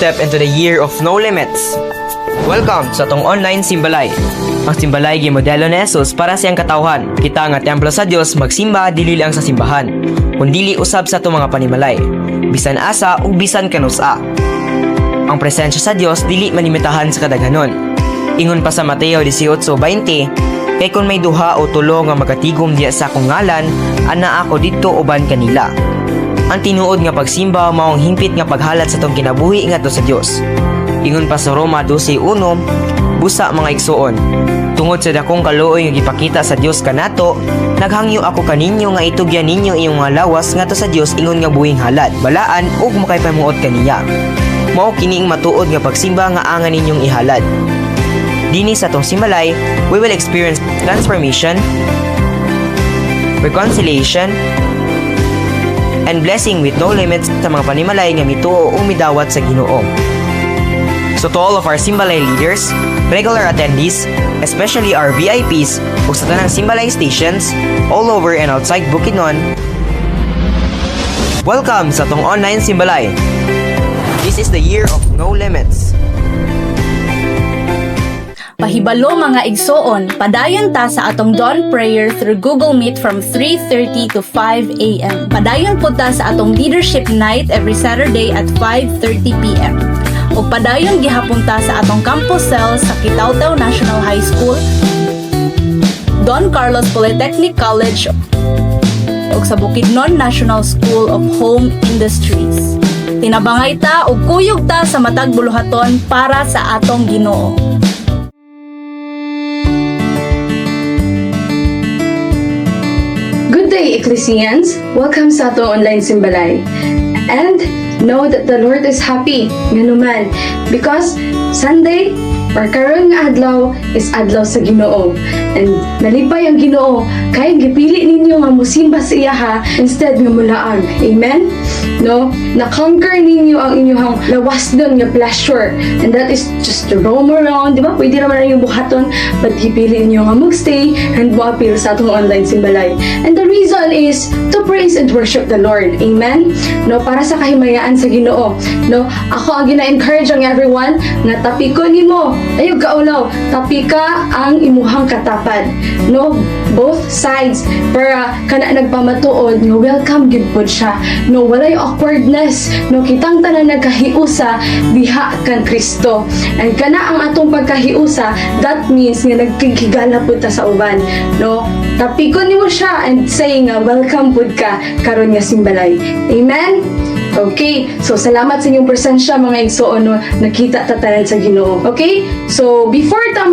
step into the year of no limits. Welcome sa tong online simbalay. Ang simbalay gimodelo ni Jesus para siyang katawhan. Kita nga templo sa Dios magsimba dili lang sa simbahan, kundi usab sa itong mga panimalay, bisan asa ug bisan kanusa. Ang presensya sa Dios dili manimitahan sa kadaghanon. Ingon pa sa Mateo 18:20, kay kung may duha o tulo nga magatigom diya sa akong ngalan, ana ako didto uban kanila. Ang tinuod nga pagsimba maong himpit nga paghalat sa tong kinabuhi ngadto sa Dios. Ingon pa sa Roma 12:1, busa mga igsuon, tungod sa dakong kaluoy nga gipakita sa Dios kanato, naghangyo ako kaninyo nga itugyan ninyo iyong mga lawas ngadto sa Dios ingon nga buhing halad, balaan ug makaypamuot kaniya. Mao kining matuod nga pagsimba nga angan ninyong ihalad. Dini sa tong simbalay, we will experience transformation, reconciliation, and blessing with no limits sa mga panimalay nga mituo o midawat sa Ginoo. So to all of our Simbalay leaders, regular attendees, especially our VIPs ug sa tanang Simbalay stations all over and outside Bukidnon, welcome sa tong online Simbalay. This is the year of no limits. Pahibalo mga igsoon, padayon ta sa atong dawn prayer through Google Meet from 3:30 to 5 a.m. Padayon po ta sa atong leadership night every Saturday at 5:30 p.m. O padayon gihapon ta sa atong campus cell sa Kitaw-Taw National High School, Don Carlos Polytechnic College, o sa Bukidnon National School of Home Industries. Tinabangay ta o kuyog ta sa matag buluhaton para sa atong Ginoo. Good day, Ecclesians! Welcome sa atong online simbalay. And know that the Lord is happy, nganuman, because Sunday or karon nga adlaw is adlaw sa Ginoo. And nalipay ang Ginoo kay gipili ninyo nga mosimba sa iya ha instead nga mulaag. Amen? No? Na-conquer ninyo ang inyong lawasdon nga pleasure, and that is just to roam around, di ba? Pwede naman na yung buhaton, but gipili ninyo nga magstay and mo-appeal sa atong online simbalay. And the reason is to praise and worship the Lord. Amen? No? Para sa kahimayaan sa Ginoo. No? Ako ang gina-encourage ang everyone nga tapikon nimo. Ayaw kaulaw, tapika ang imuhang katapad. No? Both sides para kana nagpamatuod nga welcome gid pod siya. No, walay awkwardness. No, kitang tanan nagkahiusa diha kan Kristo. And kana ang atong pagkahiusa, that means nga nagkikigala pud ta sa uban. No, tapikon nimo siya and say nga welcome pud ka karon nga simbalay. Amen. Okay, so salamat sa inyong presensya mga igsoon, no, nakita ta tanan sa Ginoo. Okay? So before ta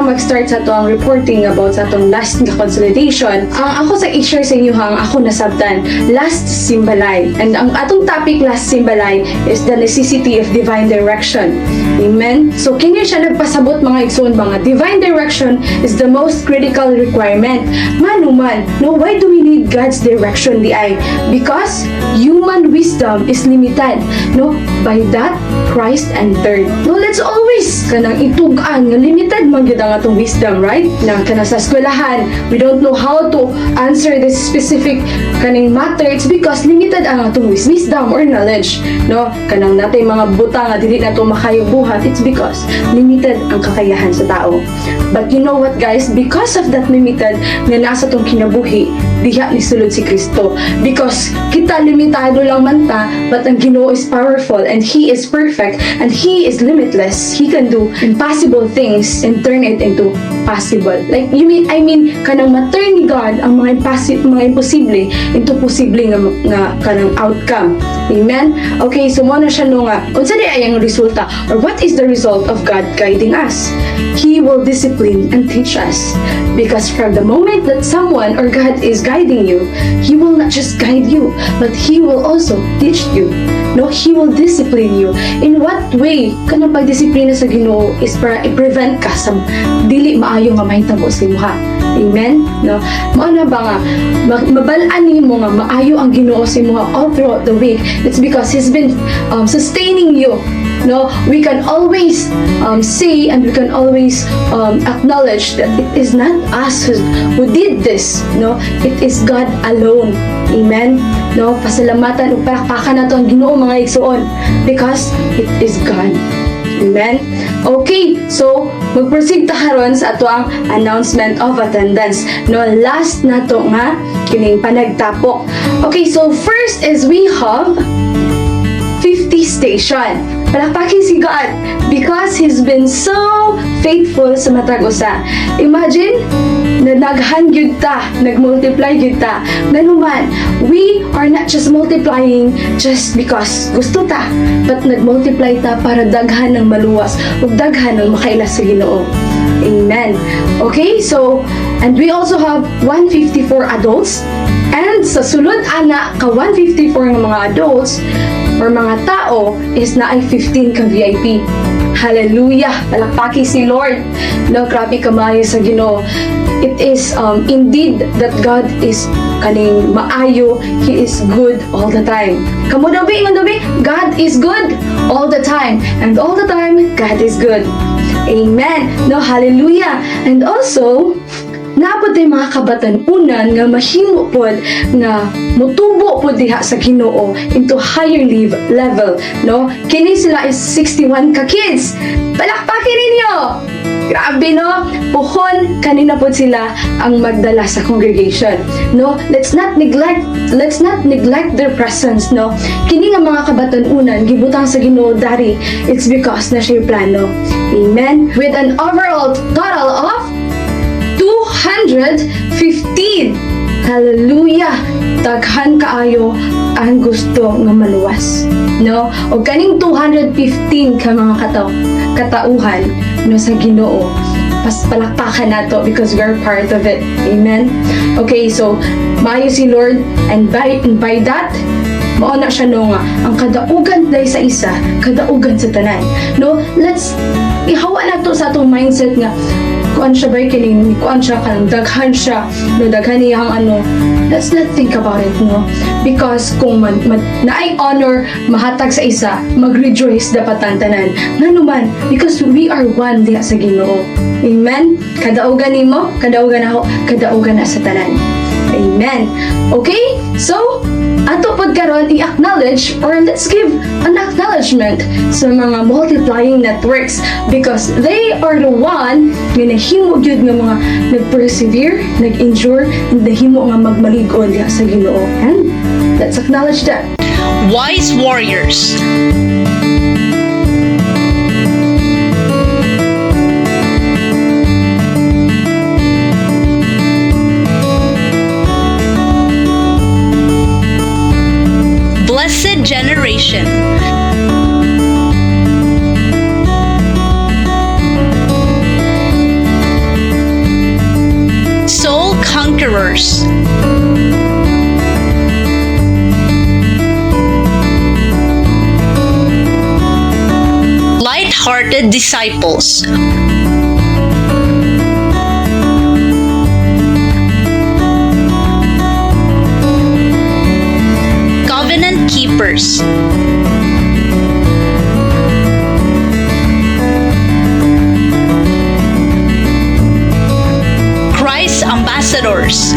mag-start sa atong reporting about sa atong last nga consolidation, ang ako sa i-share sa inyo hang ako nasabtan last simbalay. And ang atong topic last simbalay is the necessity of divine direction. Amen. So kini siya nagpasabot mga igsoon, mga divine direction is the most critical requirement. Manuman, no, why do we need God's direction di ay? Because human wisdom is limited, no? By that, Christ entered. No, let's always kanang itugan nga limited man gyud ang atong wisdom, right? Na kana sa eskwelahan, we don't know how to answer this specific kaning matter. It's because limited ang atong wisdom or knowledge, no? Kanang natay mga buta nga dili nato makayo buhat, it's because limited ang kakayahan sa tao. But you know what, guys? Because of that limited nga nasa tong kinabuhi, diha ni sulod si Kristo. Because kita limitado lang man ta, but ang Ginoo is powerful and He is perfect and He is limitless. He can do impossible things and turn it into possible. Like, I mean, kanang ma-turn ni God ang mga imposible into posible nga kanang outcome. Amen? Okay, so mo na siya no nga, unsa di ay ang resulta or what is the result of God guiding us? He will discipline and teach us. Because from the moment that someone or God is guiding you, He will not just guide you, but He will also teach you. No, He will discipline you. In what way? Kanang pagdisiplina sa Ginoo is para i-prevent ka sa dili maayo nga mahitabo sa imuha. Amen? No? Mao na ba nga mabalaan nimo nga maayo ang Ginoo sa imuha all throughout the week? It's because He's been sustaining you No, we can always say and we can always acknowledge that it is not us who did this. No, it is God alone. Amen. No, pasalamatan ug palakpakan nato ang Ginoo mga igsoon because it is God. Amen. Okay, so mag-proceed ta karon sa ato ang announcement of attendance. No, last na to nga kining panagtapok. Okay, so first is we have 50 station. Palakpakin si God because He's been so faithful sa matag usa. Imagine, na naghan gyud ta, nagmultiply gyud ta. Nganuman, we are not just multiplying just because gusto ta, but nagmultiply ta para daghan ng maluwas ug daghan ng makaila sa Ginoo. Amen. Okay, so, and we also have 154 adults. And sa sulod ana ka 154 nga mga adults or mga tao is na ay 15 ka VIP. Hallelujah! Palakpaki si Lord. No, grabe kamayo sa Ginoo. It is indeed that God is kaning maayo. He is good all the time. Kamo daw bi, God is good all the time. And all the time, God is good. Amen. No, hallelujah. And also, naapod tayo mga kabatanunan nga mahimo pod nga mutubo pod diha sa Ginoo into higher level, no? Kini sila is 61 ka kids. Palakpakin ninyo. Grabe, no? Puhon kanina pod sila ang magdala sa congregation, no? Let's not neglect their presence, no? Kini nga mga kabatanunan gibutang sa Ginoo dari, it's because na siya plano. Amen. With an overall total of 215. Hallelujah! Daghan kaayo ang gusto nga maluwas. No? O kaning 215 ka mga katauhan no sa Ginoo. Palakpakan nato because we are part of it. Amen? Okay, so maayo si Lord and by that mao na siya no nga ang kadaugan dai sa isa, kadaugan sa tanan. No, let's ihawa nato sa atong mindset nga kuan siya ba kining kuan siya kanang daghan siya no daghan niyang ano. Let's not think about it, no, because kung naay honor mahatag sa isa, mag-rejoice dapat ang tanan nganuman because we are one diha sa Ginoo. Amen. Kadaugan nimo, kadaugan ako, kadaugan na sa tanan. Amen. Okay, so ato pod karon i-acknowledge or let's give an acknowledgement sa mga multiplying networks because they are the one nga nahimo gyud nga mga nag-persevere, nag-endure, nahimo nga magmalig-on diha sa Ginoo. And let's acknowledge that. Wise warriors. Blessed generation. Soul conquerors. Light-hearted disciples. Covenant keepers. Christ ambassadors.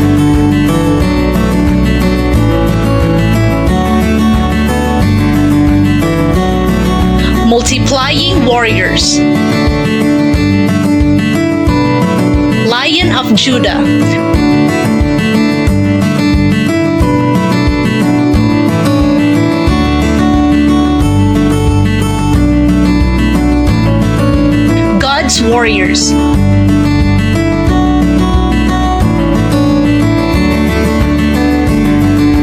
Multiplying warriors. Lion of Judah. God's warriors.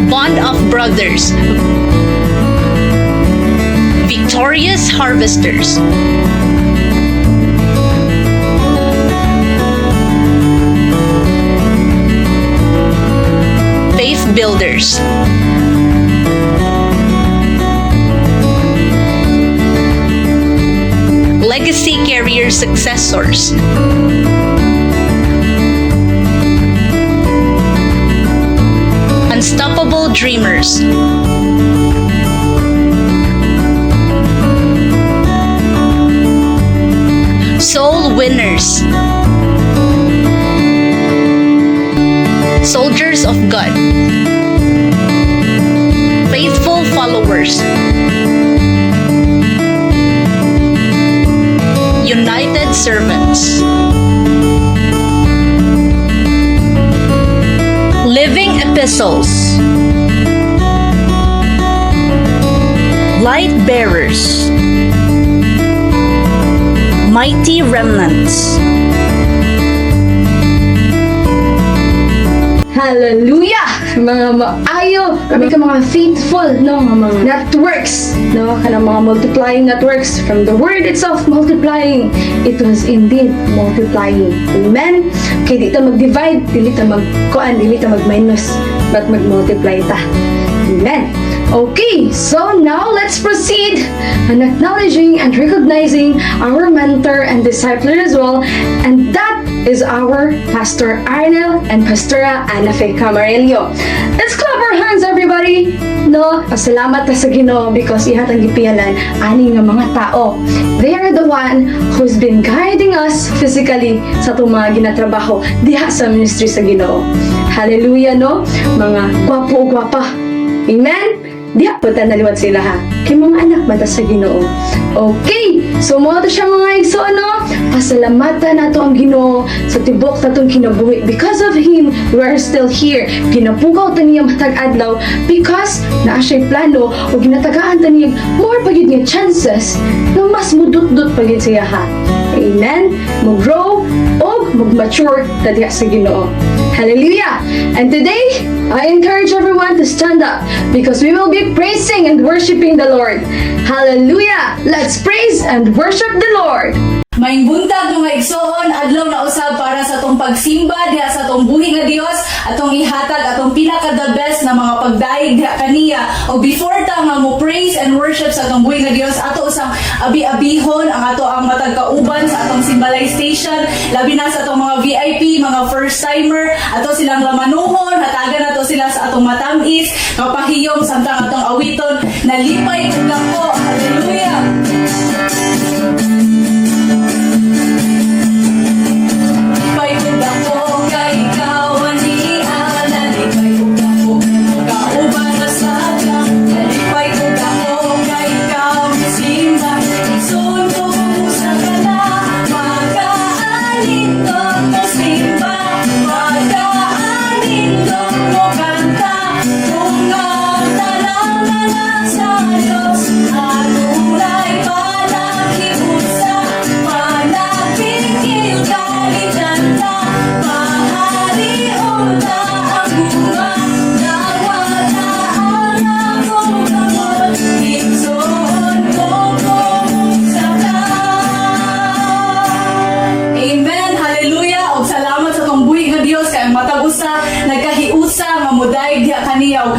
Bond of brothers. Victorious harvesters. Faith builders. Legacy carrier successors. Unstoppable dreamers. winners, soldiers of God, faithful followers, united servants, living epistles, light bearers, mighty remnants. Hallelujah! Mga maayo, kami ka mga faithful, no? Mga networks, no? Kanang mga multiplying networks from the word itself, multiplying. It was indeed multiplying. Amen? Kaya di ta mag-divide, dili ta mag-kuan, dili ta mag-minus, but mag-multiply ta. Amen. Okay, so now let's proceed on acknowledging and recognizing our mentor and discipler as well, and that is our Pastor Arnel and Pastora Ana Fe Camarillo. Let's clap our hands, everybody! No, pasalamat ta sa Ginoo because ihat ang gipialan ani nga mga tao. They are the one who's been guiding us physically sa itong mga ginatrabaho diha sa ministry sa Ginoo. Hallelujah, no? Mga gwapo-gwapa. Amen? Diya po naliwat sila ha. Kay mga anak ba ta sa Ginoo? Okay, so mo to siya mga igso, no? Pasalamatan nato ang Ginoo sa tibok tatong kinabuhi. Because of Him, we are still here. Ginapugaw ta niya matag adlaw because naa siya'y plano o ginatagaan ta niya more pagid nga chances na mas mudut-dut pagid siya ha. Amen? Mag-grow o mag-mature ta diha sa Ginoo. Hallelujah! And today, I encourage everyone to stand up because we will be praising and worshiping the Lord. Hallelujah! Let's praise and worship the Lord! Maing buntag mga igsoon, adlaw na usab para sa atong pagsimba diha sa atong buhi nga Dios, atong ihatag atong pinaka the best na mga pagdaig diha kaniya. O before ta nga mo praise and worship sa atong buhi nga Dios, ato usang abi-abihon ang ato ang matag kauban sa atong Simbalay Station, labi na sa atong mga VIP, mga first timer, ato silang lamanuhon, hatagan nato sila sa atong matamis, kapahiyom samtang atong awiton, nalipay ug dako. Hallelujah!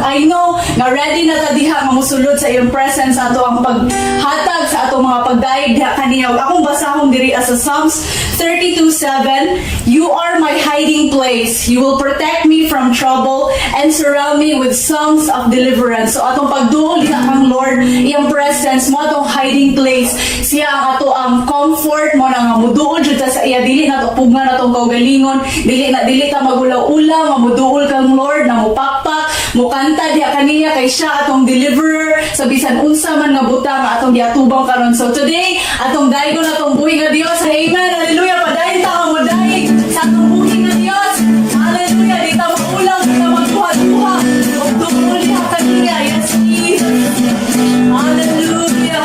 I know nga ready na ta diha nga mosulod sa iyong presence sa ato ang paghatag sa ato mga pagdaig diha kaniya. Akong basahon diri sa Psalms 32:7, "You are my hiding place. You will protect me from trouble and surround me with songs of deliverance." So atong pagduol diha kang Lord, iyang presence mo atong hiding place. Siya ang ato ang comfort mo na nga muduol jud ta sa iya, dili na to pugngan atong kaugalingon, dili ta magulaw-ulaw, mamuduol kang Lord na mupakpak, mukanta diha kaniya kay siya atong deliverer sa bisan unsa man nga butang nga atong giatubang karon. So today atong daigon atong buhi nga Dios. Amen. Hallelujah. Padayon ta ang mudaig sa atong buhi nga Dios. Hallelujah. Di ta maulang, di ta magduha-duha. Ug duol diha kaniya. Yes, Jesus. Hallelujah.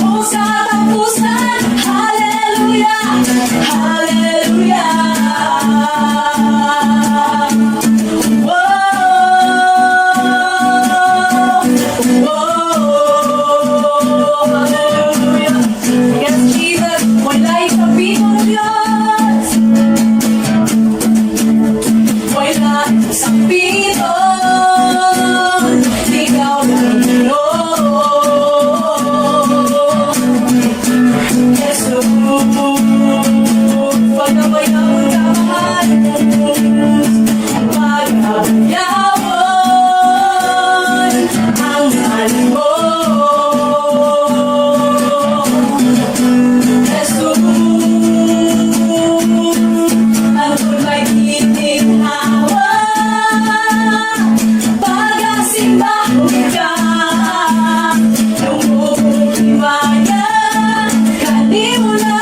o sa tapusan. Hallelujah, hallelujah. Hallelujah. Yes, Jesus, wala'y kapitong Diyos. Wala sa piton, ikaw lang Lord. Jesus, pagkabayawon ka mahal, pagkabayawon ang mahal mo. Jesus, ang tunay itinhawa, pag-asimba ka, nung bumibaya, kanimula.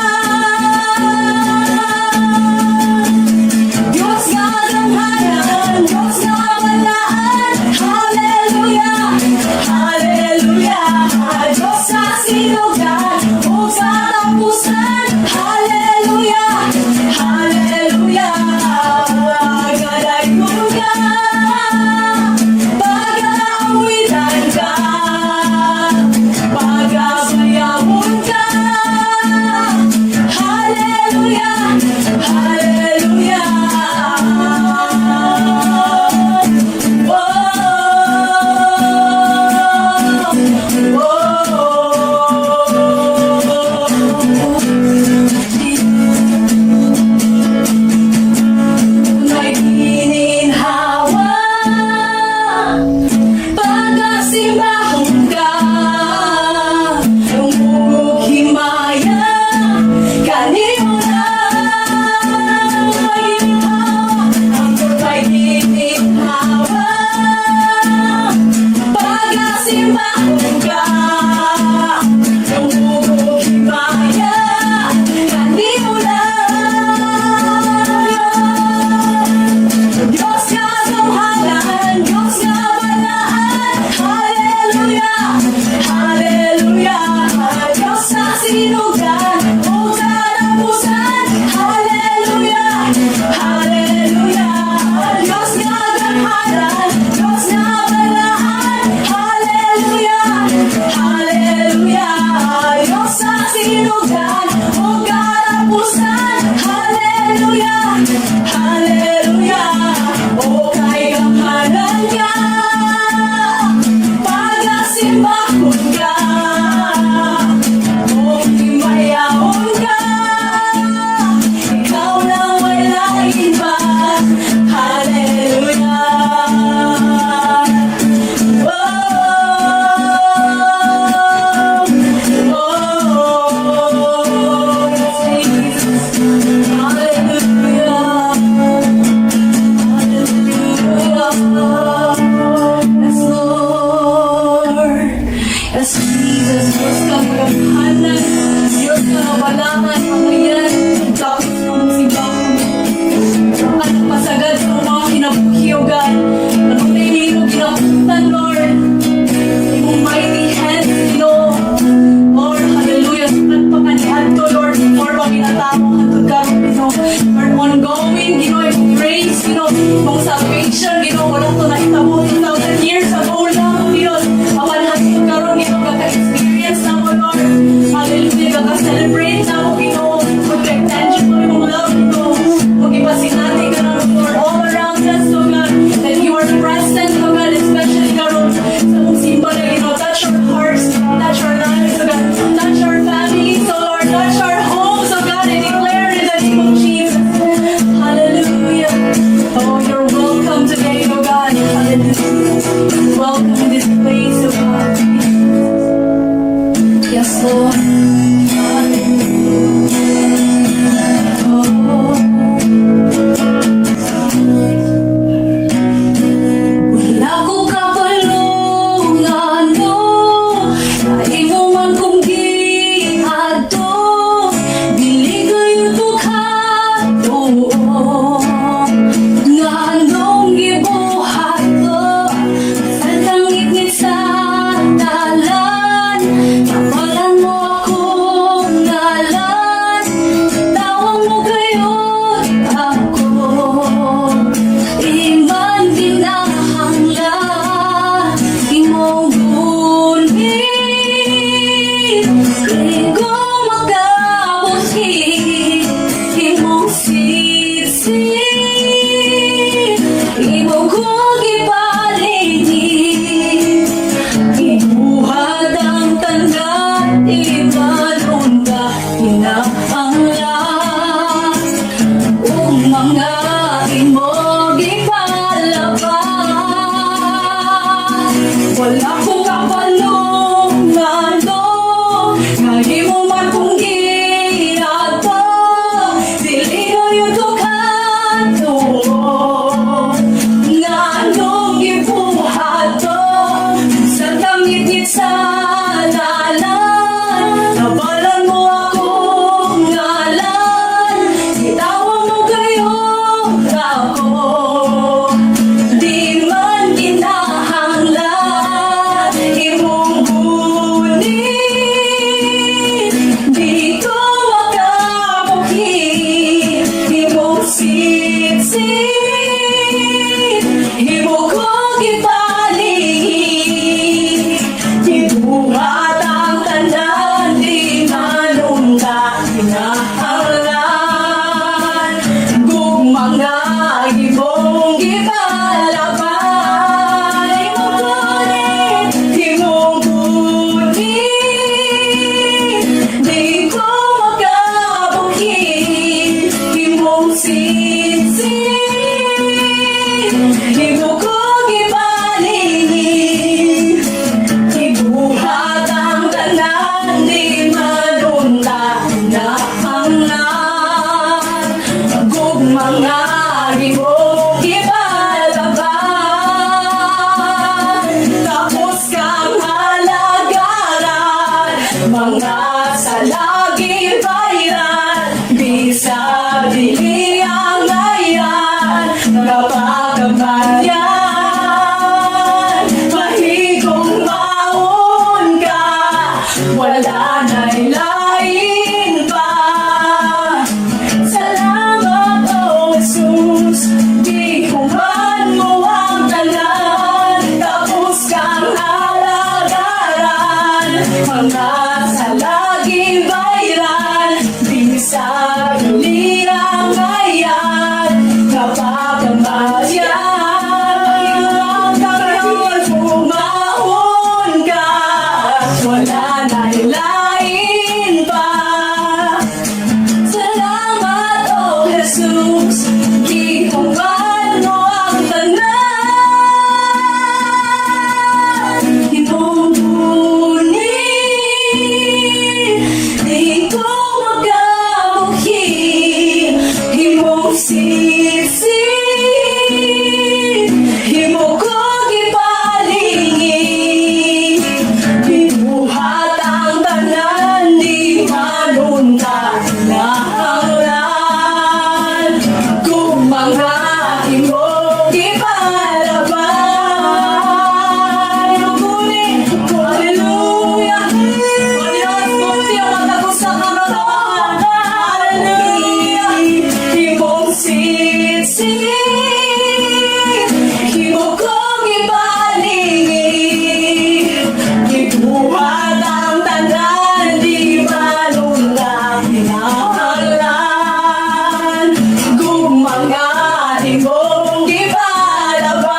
Diyos nga damhanan, Diyos nga walaan, hallelujah, hallelujah. Diyos sa sinugan, o sa tapusan, hallelujah, hallelujah. Kadayuga, pag-aawitan ka, pag-abayawon ka, hallelujah, hallelujah. Tunay gininhawa, pag-asimbahon ka, lumubog himaya, kanimula. Ang tunay gininhawa, pag-asimbahon ka, lumubog himaya, kanimula. Diyos nga damhanan, Diyos nga walaan, hallelujah, hallelujah. Diyos sa sinugan, o sa tapusan, hallelujah, hallelujah. Diyos nga damhanan, Diyos nga walaan, hallelujah, hallelujah. Diyos sa sinugan, o katapusan, hallelujah, hallelujah. O kay kamanan ka, pag-asimbahon ka, o himayahon ka, ikaw lang walang iba, hallelujah. Jesus, hallelujah. Yes, Lord. Yes, Jesus. Diyos ka magamhanan. Diyos ka nawalangan. Mga yan. Tapos ng sigaw. At pasagad sa mga kinabuhiyogan. Anong nailino ginapuntan, Lord? Yung mighty hand, Lord. Lord, hallelujah. Sukat pa kanihan to, Lord. Before pa ginatamo hantod ka, Lord. Lord, ongoing, yung grace, yung salvation, walang to nakitabo 2,000 years ago lang, Diyos. Awan hantod karon, kaka-experience na mo, Lord. Hallelujah, kaka-celebrate na mo, mag-tangible yung love, mag-ipasinati ka na, Lord, all around us, so God, that you are present, so God, especially karon sa mong simba na, touch our hearts, touch our lives, so God, touch our families, so Lord, touch our homes, so God, I declare in the name of Jesus. Hallelujah. Oh, you're welcome today, oh God. Hallelujah. Welcome to this place, oh God. Yes, Lord. Hallelujah. Oh. Wala ko kapalungan mo, dahil mo man kong giado, dili kayo tukato. Nganong gibuhat ko, sa tangit sa dalan, kapalan mo sa lagi bayan, bisag dili ang layan, kapag kabayan, mahigong maun ka, wala na'y lain pa. Salamat o Jesus, di human mo ang tanan, tapos kang alagaran, mga sa lagi bayran, bisag lirang ayan, kapag ang bayan, kahit umahon ka, wala na'y lain pa. Salamat o Jesus, di human mo ang tanan, imong bunin, di ko magabuhi, imong sisi, imo ko gipalingi, binuhat ang tanan, di manunta nahanglan, kung mga imong gipalaban. Inugunin, hallelujah, Diyos, kung siya matagos sa kamatahan, hallelujah, imong sisi, imo kong ipalingi, ibuhat ang tanan, di manunta hinahanglan, kung mga imong gipalaban.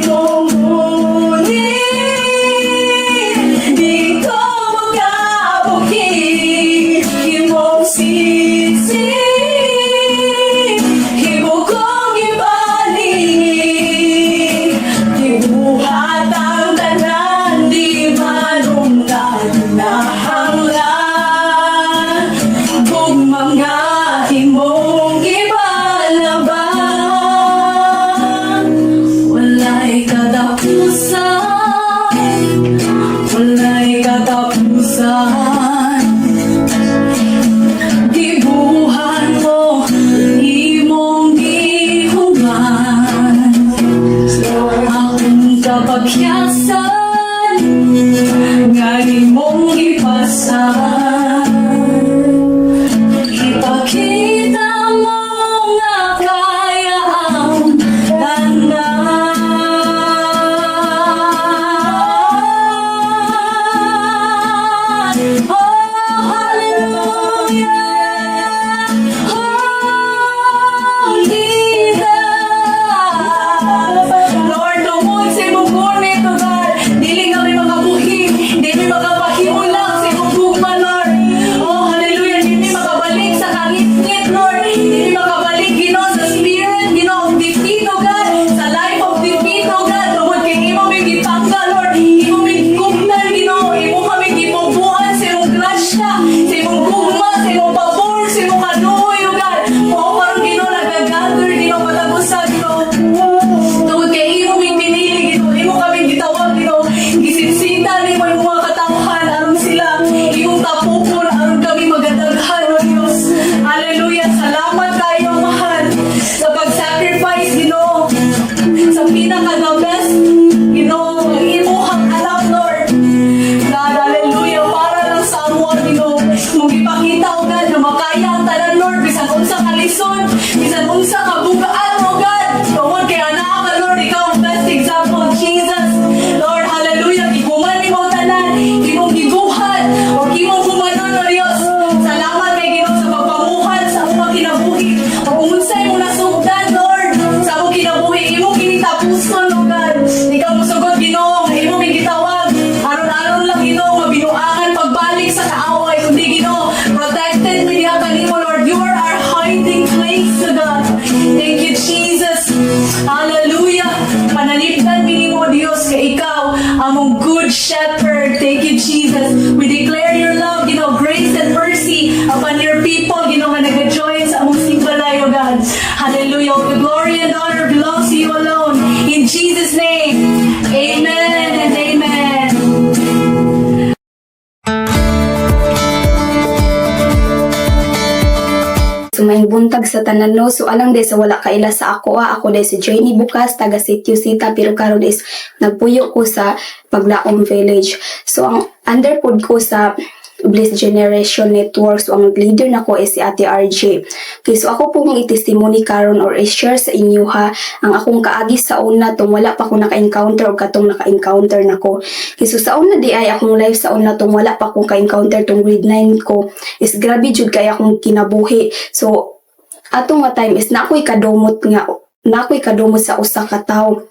Imong bunin, di ko magabuhi, imong sisi, imo kong ipalingi, ibuhat ang tanan, di manunta hinahanglan, kung mga imong gipalaban. Walay katapusan, walay katapusan, gibuhan mo imong gihuman, akong kapagyasan nga imong ipasan, ipakita mo nga kaya ang tanan. Oh, hallelujah, oh, Jesus. Lord, tungkol sa imong gurnit, oh God, dili kami makabuhi, dili makapahimulang sa imong gugma, Lord. Oh, hallelujah, dili makabalik sa kangit-ngit, Lord. Dili makabalik, Ginoo, sa spirit, Ginoo, of defeat, oh God, sa life of defeat, oh God. Tungkol kay imo may gitangga, Lord. Imo may gugnan, Ginoo. Imo kami gipubuan sa imong grasya, sa imong gugma, sa imong pabor, sa imong kanuoy, oh God. Oo, parang Ginoo, nag-gather, Ginoo, patagusan, Ginoo. Tungkol kay imo may pinili, Ginoo. Imo kami gitawag, Ginoo. Gisipsitan, imo yung mga katauhan, aron sila. Imong tapupon, aron kami magadaghan, oh Diyos. Hallelujah. Salamat tayo, mahal, sa pag-sacrifice, Ginoo. Sa pinaka-the best, Ginoo, ang imuhang alam, Lord. God, hallelujah, para lang sa amo, Ginoo. Mong ipakita, oh God, na makaya ang tanan, Lord, bisan unsa kalison, bisan unsa kabugaan, oh God. Tungod kay anak ka, Lord, ikaw ang best example, Jesus. Lord, hallelujah, ikuman ni mo tanan, imong gibuhat, o imong humanon, oh Diyos. Salamat kay Ginoo sa pagpamuhat sa among kinabuhi. O kung unsa imong nasugdan, Lord, sa among kinabuhi, imong kinitapuson, oh God. Ikaw musugod, Ginoo, imong gitawag. Aron-aron lang, Ginoo, mabinuangan pagbalik sa kaaway, kundi Ginoo, protected mi diha kanimo, Lord. You are our hiding place, oh God. Thank you, Jesus. Hallelujah. Panalipdan mi nimo, Dios, kay ikaw among good shepherd. Thank you, Jesus. We declare your love, Ginoo, grace and mercy upon your people, Ginoo, nga nag-join sa among simbalay, oh God. Hallelujah. The glory and honor belongs to you alone. In Jesus' name, amen and amen. Sumayang buntag sa tanan no. So alang day sa wala kaila sa ako ako day si Jenny Bukas taga Sitio Sita pero karon is nagpuyo ko sa Paglaom Village. So ang under pod ko sa Bliss Generation Network. So ang leader nako is si Ate RJ. Okay, so ako po mong i-testimony karon or i-share sa inyo ha ang akong kaagi sa una tong wala pa ko naka-encounter o katong naka-encounter nako. Okay, so sa una di ay akong live sa una tong wala pa ko ka-encounter tong grade 9 ko is grabe jud kay akong kinabuhi. So atong nga time is na ako'y kadumot sa usa ka tawo.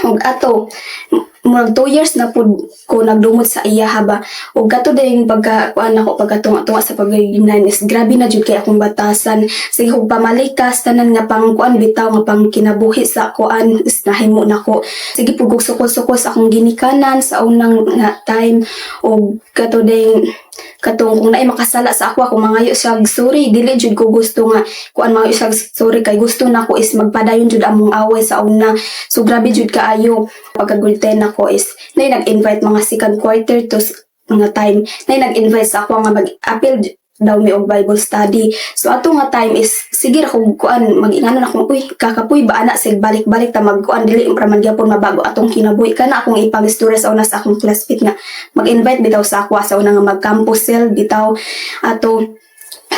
Og ato murag 2 years na pud ko nagdumot sa iya haba og gato dayong pagkuan ako pagkatunga-tunga sa pagayunan is grabe na jud kay akong batasan sige og pamalikas tanan nga pangkuan bitaw nga pang kinabuhi sa kuan is nahimo nako sige pud kog sukol-sukol sa akong ginikanan sa unang nga time og gato dayong katong kung naay makasala sa ako mangayo siya sorry dili jud ko gusto nga kuan mangayo siya sorry kay gusto nako is magpadayon jud among away sa una so grabe jud kaayo pagkagulten ako is nay nag-invite mga second quarter to mga time nay nag-invite sa ako nga mag-appeal daw mi og Bible study. So ato nga time is sige ra kog kuan mag-inganon ako uy kakapuy ba ana sig balik-balik ta magkuan dili ra man gyapon mabago atong kinabuhi kana akong ipang-istorya sa una sa akong classmate nga mag-invite bitaw sa ako sa una nga mag-campus sale bitaw ato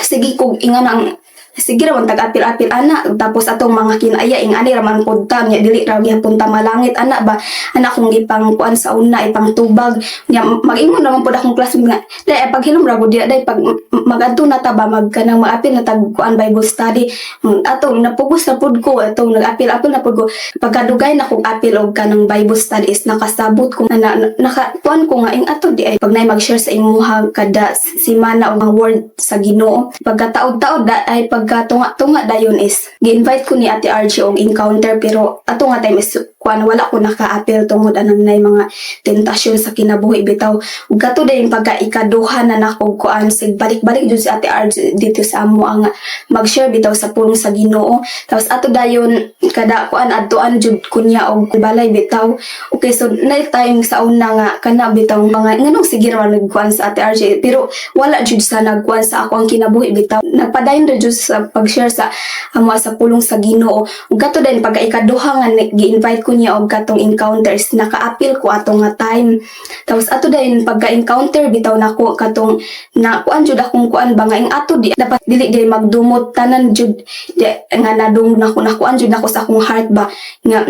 sige kog ingan sige ra man tag-apil-apil ana tapos atong mga kinaya ingani ra man pud ta nya dili ra gyapon ta malangit ana ba ana kong ipang kuan sa una ipang tubag nya mag-ingon ra man pud akong classmate nga dai pag hilom ra gud dai pag magadto na ta ba magkanang maapil na tag kuan Bible study atong napugos na pud ko atong nag-apil-apil na pud ko pagkadugay na kong apil og kanang Bible study is nakasabot ko na nakakuan ko nga ing ato di ay pag nay mag-share sa imuha kada semana og word sa Ginoo pagkataod-taod ay pagkatunga-tunga dayon is gi-invite ko ni Ate RJ og encounter pero ato nga time is kuan wala ko naka-appeal tungod anang nay mga tentasyon sa kinabuhi bitaw ug kato dayon pagka-ikaduha na nako kuan sig balik-balik jud si Ate RJ dito sa amo ang mag-share bitaw sa pulong sa Ginoo tapos ato dayon kada kuan adtuan jud kunya og balay bitaw okay so night time sa una nga kana bitaw mga nganong sige ra nagkuan sa Ate RJ pero wala jud sa nagkuan sa ako ang kinabuhi bitaw nagpadayon ra jud sa pag-share sa amo sa pulong sa Ginoo ug kato din pagka-ikaduha nga gi-invite ko niya og katong encounters naka-appeal ko atong nga time tapos ato din pagka-encounter bitaw nako katong na kuan jud akong kuan ba nga ing ato di dapat dili di magdumot tanan jud di, nga nadung nakuan jud nako sa akong heart ba nga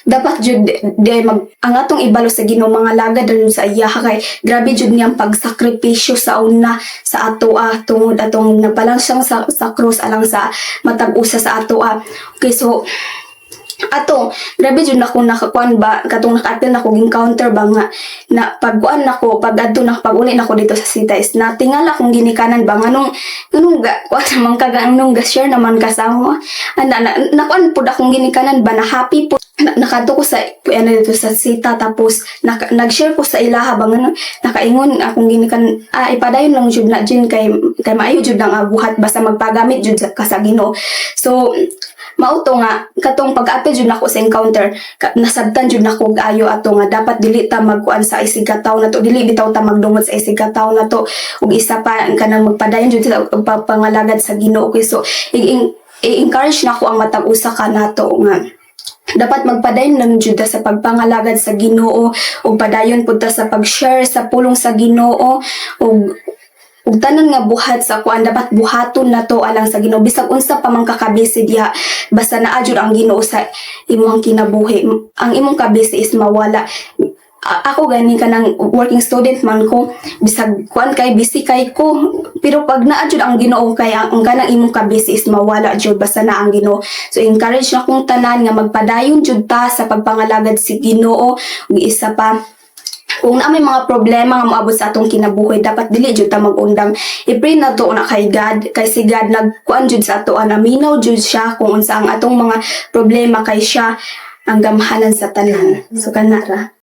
dapat jud di mag ang atong ibalo sa Ginoo mga lagad jud sa iya kay grabe jud niyang pagsakripisyo sa una sa atoa tungod atong napalang siyang sa cross alang sa matag usa sa atoa okay so ato grabe jud nako nakakuan ba katong naka-appeal nako encounter ba nga na pagkuan nako pag adto na pag-uli nako dito sa Sita is natingala akong ginikanan ba nganong kuan man kaga anong ga-share naman kasama nakuan pud akong ginikanan ba na happy po nakadto ko sa dito sa Sita tapos nag-share ko sa ilaha ba nga nakaingon akong ginikan ipadayon lang jud na jud kay maayo jud ang buhat basta magpagamit jud ka sa Ginoo so mauto nga katong pag-appeal jud nako sa encounter nasabtan jud nako ayo ato nga dapat dili ta magkuan sa isigataw na to dili bitaw ta magdungod sa isigataw na to ug isa pa kanang magpadayon jud sa pangalagad sa Ginoo okay so i-encourage nako ang matag usa ka nato nga dapat magpadayon lang jud sa pagpangalagad sa Ginoo ug padayon pud ta sa pag-share sa pulong sa Ginoo ug tanan nga buhat sa kuan dapat buhaton na to alang sa Ginoo bisag unsa pa man kakabisi diha basta naa jud ang Ginoo sa imong kinabuhi ang imong kabisi is mawala ako gani kanang working student man ko bisag kuan kay busy kay ko pero pag naa jud ang Ginoo kay ang kanang imong kabisi is mawala jud basta na ang Ginoo so encourage na kong tanan nga magpadayon jud ta sa pagpangalagad si Ginoo ug isa pa kung na may mga problema nga moabot sa atong kinabuhi dapat dili jud ta magundang i-pray na to na kay God kay si God nagkuan jud sa ato minaw jud siya kung unsa ang atong mga problema kay siya ang gamhanan sa tanan so kanara